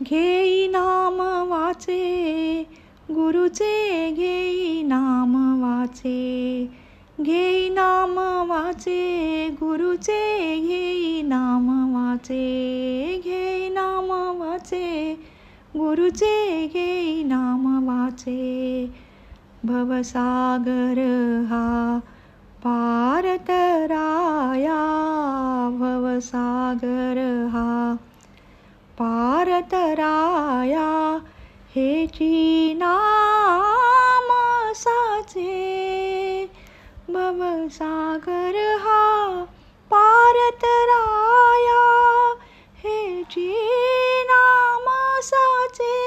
घेई नाम वाचे गुरुचे, घेई नाम वाचे, घेई नाम वाचे गुरुचे, घेई नाम वाचे, घेई नाम वाचे गुरुचे, घेई नाम वाचे. भवसागर हा पार तराया, भवसागर हा पार तराया, हेची नाम साचे. भवसागर हा पार तराया, हेची नाम साचे.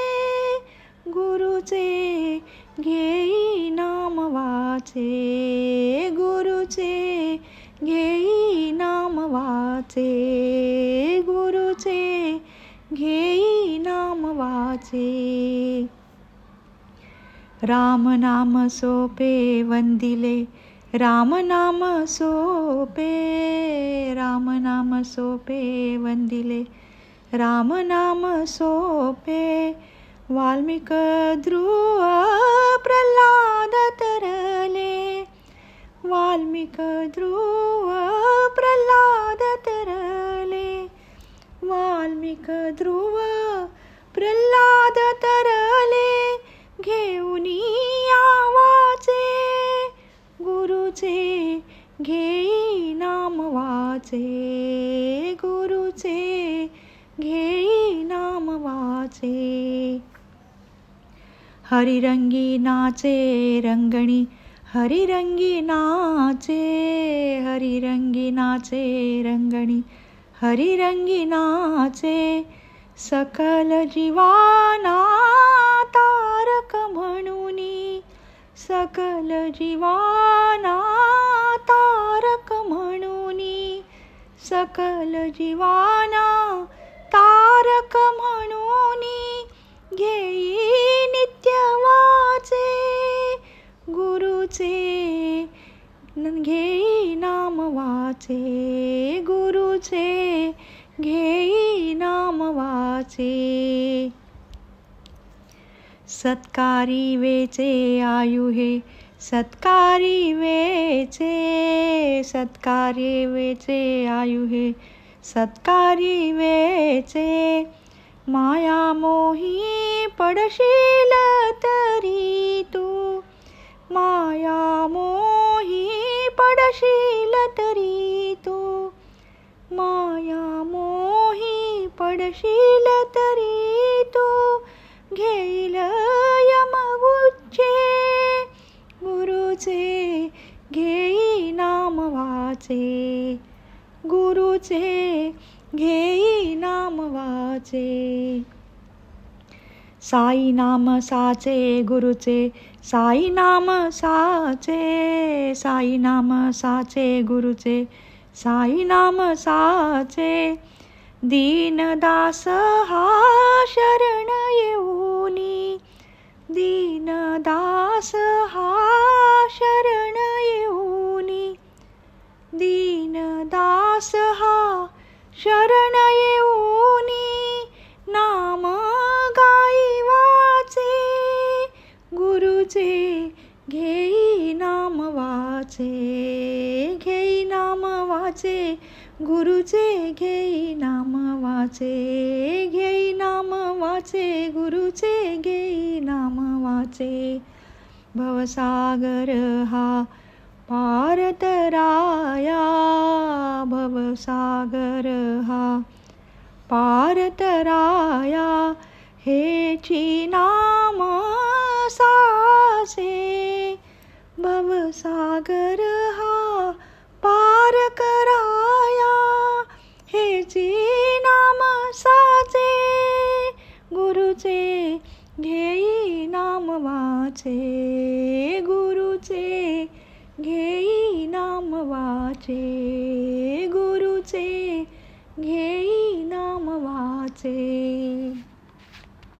गुरुचे घेई नाम वाचे, गुरुचे घेई नाम वाचे, गुरुचे घेई नाम वाचे. राम नाम सोपे वंदिले, राम नाम सोपे, राम नाम सोपे वंदिले, राम नाम सोपे. वाल्मिक ध्रुव प्रल्हाद तरले, वाल्मिक ध्रुव प्रल्हाद तरले, वाल्मिक ध्रुव प्रल्हाद तरले. घेऊनी आवाचे गुरुचे, घेई नाम वाचे, गुरुचे घेई नाम वाचे. हरिरंगी नाचे रंगणी, हरिरंगी नाचे, हरिरंगी नाचे रंगणी, हरिरंगी नाचे. सकल जीवाना तारक म्हणूनी, सकल जीवाना तारक म्हणूनी, सकल जीवाना तारक म्हणूनी. घेई नित्य वाचे गुरुचे, घेई नाम वाचे, गुरुचे घेई नाम वाचे. सत्कारी वेचे आयु हे, सत्कारी वेचे, सत्कारी वेचे आयु हे, सत्कारी वेचे. माया मोही पडशील तरी तू, माया मोही पडशील तरी तू, माया मोही पडशील तरी तू. घेईल यमगुच्छे गुरुचे, घेई नाम वाचे, गुरुचे घेई नाम वाचे. साई नाम साचे गुरुचे, साई नाम साचे, साई नाम साचे गुरुचे, साई नाम साचे. दीनदास हा शरण येऊनी, दीनदास हा शरण येऊनी, दीनदास हा शरण येऊनी. नाम गाई वाचे गुरुचे, घेई नाम वाचे, घेई नाम वाचे गुरुचे, घेई नाम वाचे, घेई नाम वाचे गुरुचे, घेई नाम वाचे. भवसागर हा पार तराया, भवसागर हा पार तराया, हेची नाम साचे. भवसागर हा पार कराया, हेची नाम साचे. गुरुचे घेई नाम वाचे, गुरुचे घेई नाम वाचे, गुरुचे घेई नाम वाचे.